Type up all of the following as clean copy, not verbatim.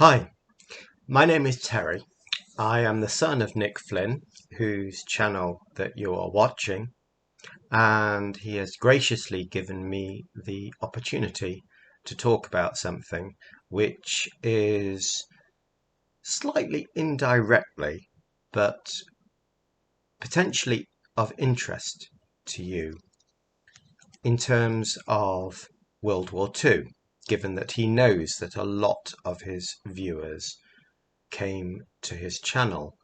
Hi, my name is Terry. I am the son of Nick Flynn, whose channel that you are watching, and he has graciously given me the opportunity to talk about something which is slightly indirectly, but potentially of interest to you in terms of World War II, given that he knows that a lot of his viewers came to his channel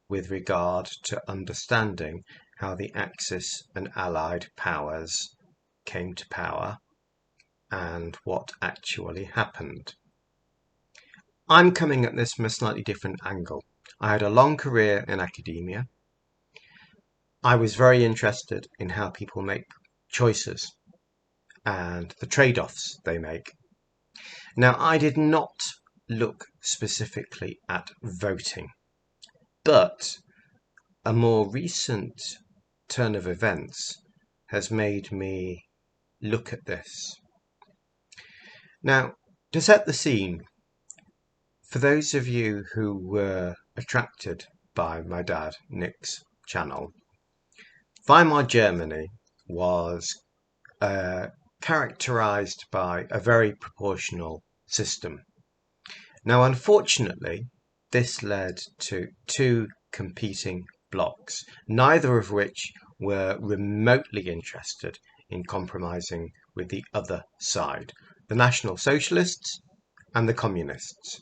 with regard to understanding how the Axis and Allied powers came to power and what actually happened. I'm coming at this from a slightly different angle. I had a long career in academia. I was very interested in how people make choices and the trade-offs they make. Now, I did not look specifically at voting, but a more recent turn of events has made me look at this. Now, to set the scene, for those of you who were attracted by my dad, Nick's channel, Weimar Germany was characterized by a very proportional system. Now, unfortunately, this led to two competing blocks, neither of which were remotely interested in compromising with the other side, the National Socialists and the Communists.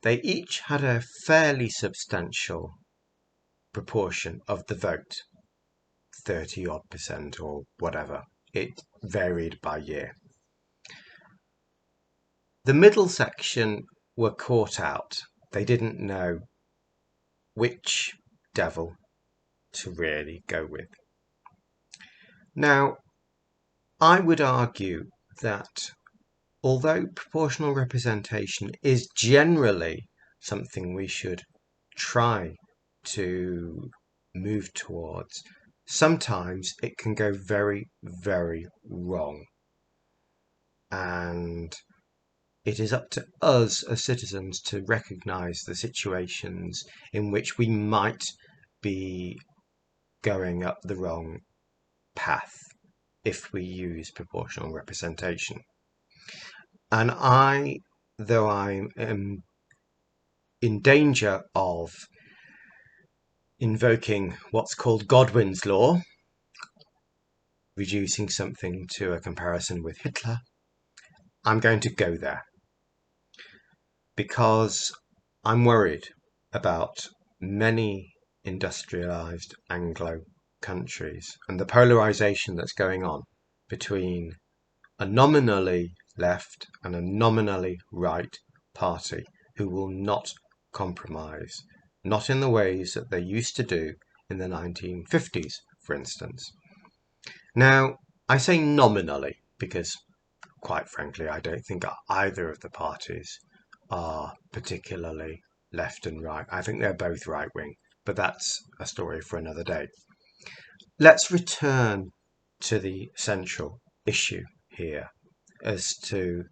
They each had a fairly substantial proportion of the vote, 30% or whatever. It varied by year. The middle section were caught out. They didn't know which devil to really go with. Now, I would argue that although proportional representation is generally something we should try to move towards, sometimes it can go very, very wrong. And it is up to us as citizens to recognize the situations in which we might be going up the wrong path if we use proportional representation. And though I am in danger of invoking what's called Godwin's law, reducing something to a comparison with Hitler, I'm going to go there because I'm worried about many industrialized Anglo countries and the polarization that's going on between a nominally left and a nominally right party who will not compromise, not in the ways that they used to do in the 1950s, for instance. Now, I say nominally because, quite frankly, I don't think either of the parties are particularly left and right. I think they're both right-wing, but that's a story for another day. Let's return to the central issue here as to,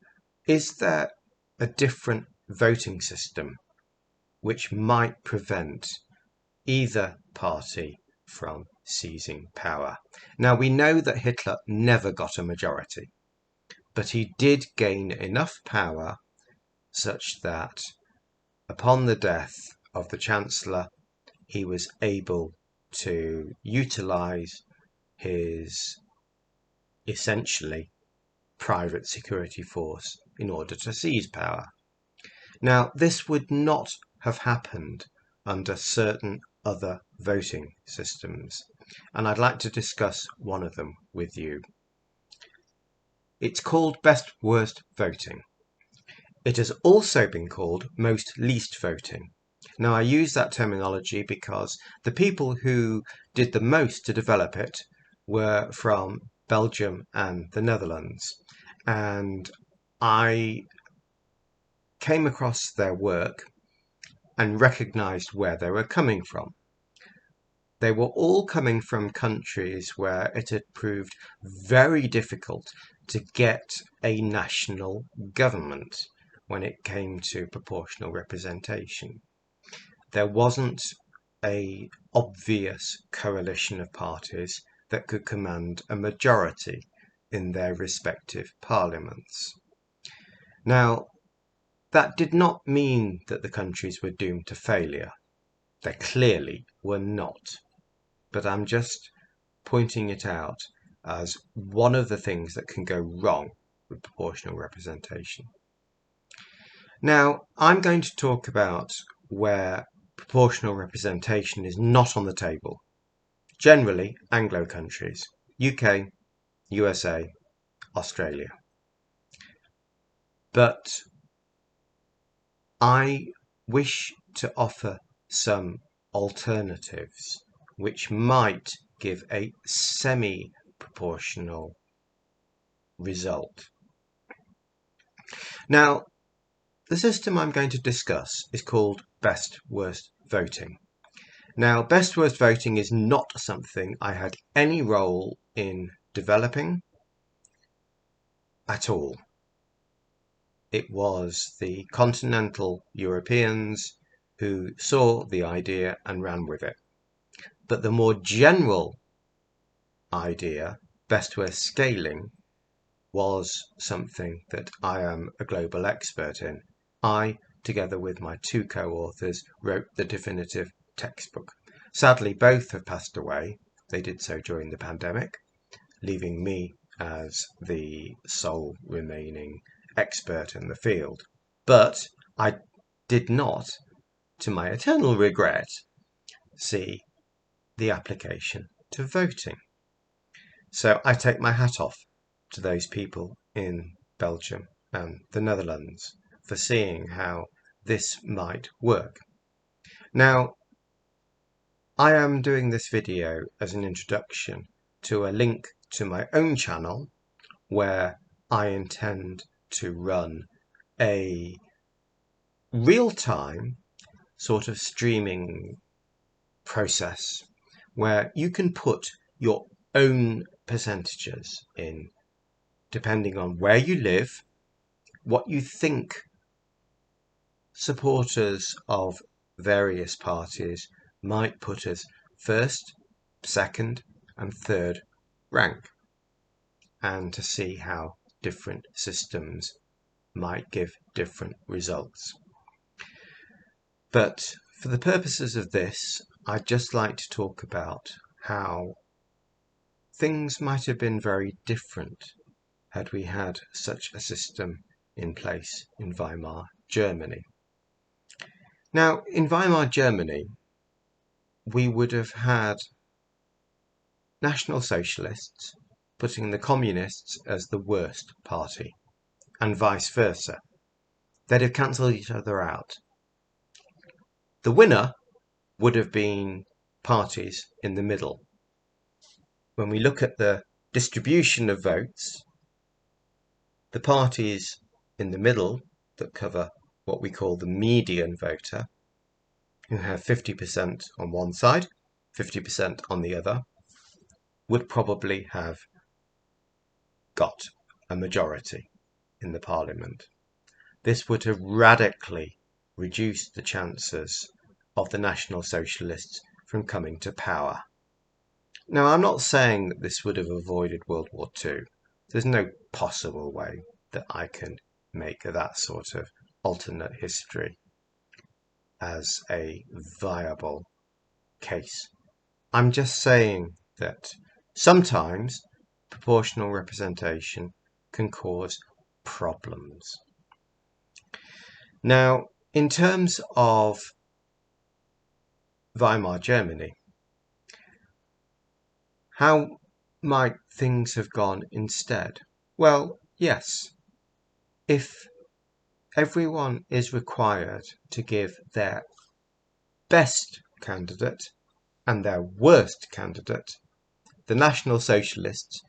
is there a different voting system which might prevent either party from seizing power? Now, we know that Hitler never got a majority, but he did gain enough power such that upon the death of the Chancellor, he was able to utilize his essentially private security force in order to seize power. Now, this would not have happened under certain other voting systems, and I'd like to discuss one of them with you. It's called best-worst voting. It has also been called most least voting. Now, I use that terminology because the people who did the most to develop it were from Belgium and the Netherlands, and I came across their work and recognized where they were coming from. They were all coming from countries where it had proved very difficult to get a national government, when it came to proportional representation. There wasn't an obvious coalition of parties that could command a majority in their respective parliaments. Now, that did not mean that the countries were doomed to failure. They clearly were not. But I'm just pointing it out as one of the things that can go wrong with proportional representation. Now, I'm going to talk about where proportional representation is not on the table. Generally, Anglo countries, UK, USA, Australia. But I wish to offer some alternatives which might give a semi-proportional result. Now, the system I'm going to discuss is called best-worst voting. Now, best-worst voting is not something I had any role in developing at all. It was the continental Europeans who saw the idea and ran with it. But the more general idea, best-worst scaling, was something that I am a global expert in. I, together with my two co-authors, wrote the definitive textbook. Sadly, both have passed away. They did so during the pandemic, leaving me as the sole remaining expert in the field. But I did not, to my eternal regret, see the application to voting. So I take my hat off to those people in Belgium and the Netherlands for seeing how this might work. Now, I am doing this video as an introduction to a link to my own channel where I intend to run a real-time sort of streaming process where you can put your own percentages in, depending on where you live, what you think supporters of various parties might put as first, second, and third rank, and to see how different systems might give different results. But for the purposes of this, I'd just like to talk about how things might have been very different had we had such a system in place in Weimar Germany. Now, in Weimar Germany, we would have had National Socialists putting the Communists as the worst party, and vice versa. They'd have cancelled each other out. The winner would have been parties in the middle. When we look at the distribution of votes, the parties in the middle that cover what we call the median voter, who have 50% on one side, 50% on the other, would probably have got a majority in the parliament. This would have radically reduced the chances of the National Socialists from coming to power. Now, I'm not saying that this would have avoided World War II. There's no possible way that I can make that sort of alternate history as a viable case. I'm just saying that sometimes proportional representation can cause problems. Now, in terms of Weimar Germany, how might things have gone instead? Well, yes, if everyone is required to give their best candidate and their worst candidate, the National Socialists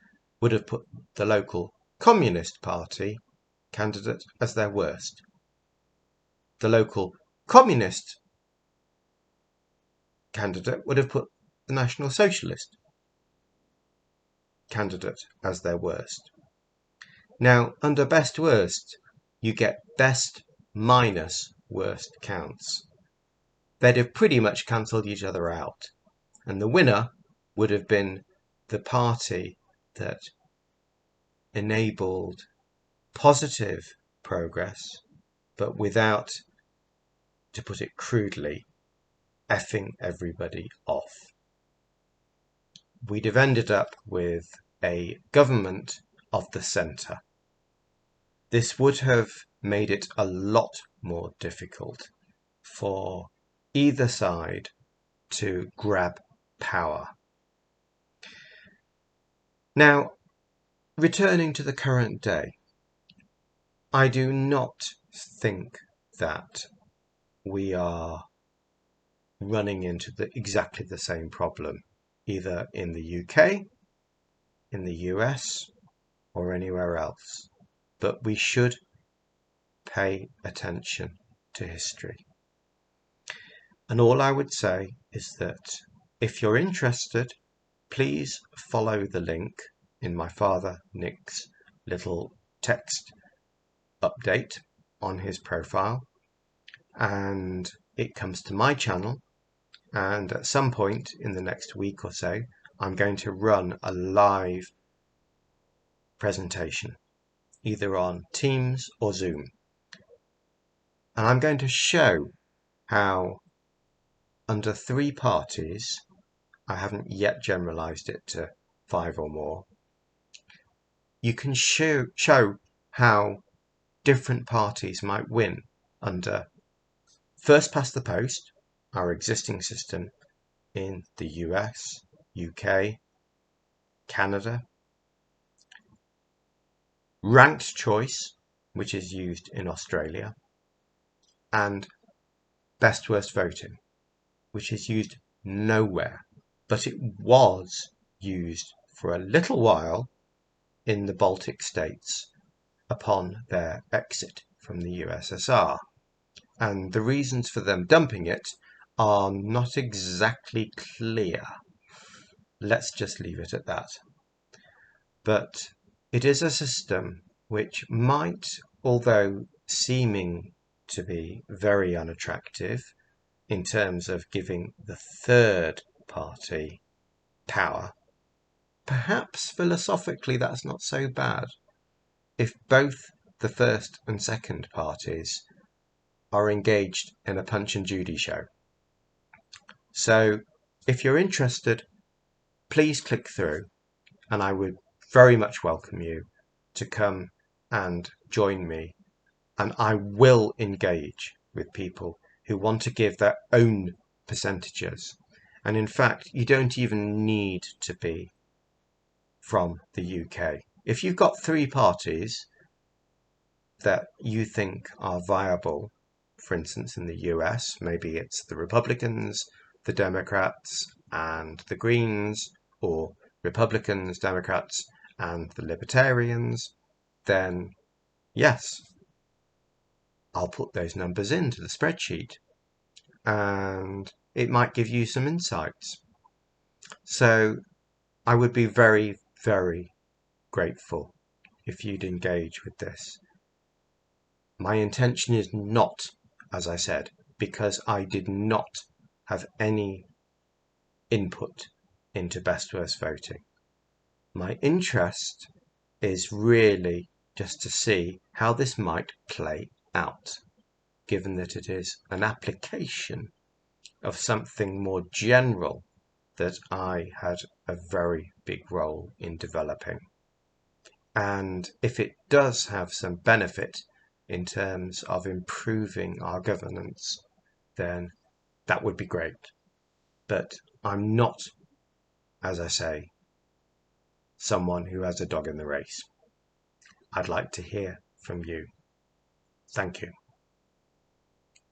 would have put the local Communist Party candidate as their worst. The local Communist candidate would have put the National Socialist candidate as their worst. Now, under best worst, you get best minus worst counts. They'd have pretty much cancelled each other out. And the winner would have been the party that enabled positive progress, but without, to put it crudely, effing everybody off. We'd have ended up with a government of the centre. This would have made it a lot more difficult for either side to grab power. Now, returning to the current day, I do not think that we are running into exactly the same problem, either in the UK, in the US, or anywhere else. But we should pay attention to history. And all I would say is that if you're interested, please follow the link in my father Nick's little text update on his profile, and it comes to my channel, and at some point in the next week or so I'm going to run a live presentation either on Teams or Zoom, and I'm going to show how under 3 parties, I haven't yet generalized it to 5 or more, you can show how different parties might win under first past the post, our existing system in the US, UK, Canada, ranked choice, which is used in Australia, and best worst voting, which is used nowhere, but it was used for a little while in the Baltic states upon their exit from the USSR. And the reasons for them dumping it are not exactly clear. Let's just leave it at that. But it is a system which might, although seeming to be very unattractive in terms of giving the third party power, perhaps philosophically that's not so bad if both the first and second parties are engaged in a Punch and Judy show. So if you're interested, please click through, and I would very much welcome you to come and join me, and I will engage with people who want to give their own percentages. And in fact, you don't even need to be from the UK. If you've got 3 parties that you think are viable, for instance, in the US, maybe it's the Republicans, the Democrats, and the Greens, or Republicans, Democrats, and the Libertarians, then yes, I'll put those numbers into the spreadsheet, and it might give you some insights. So I would be very, very grateful if you'd engage with this. My intention is not, as I said, because I did not have any input into best worst voting. My interest is really just to see how this might play out, given that it is an application of something more general that I had a very big role in developing. And if it does have some benefit in terms of improving our governance, then that would be great. But I'm not, as I say, someone who has a dog in the race. I'd like to hear from you. Thank you.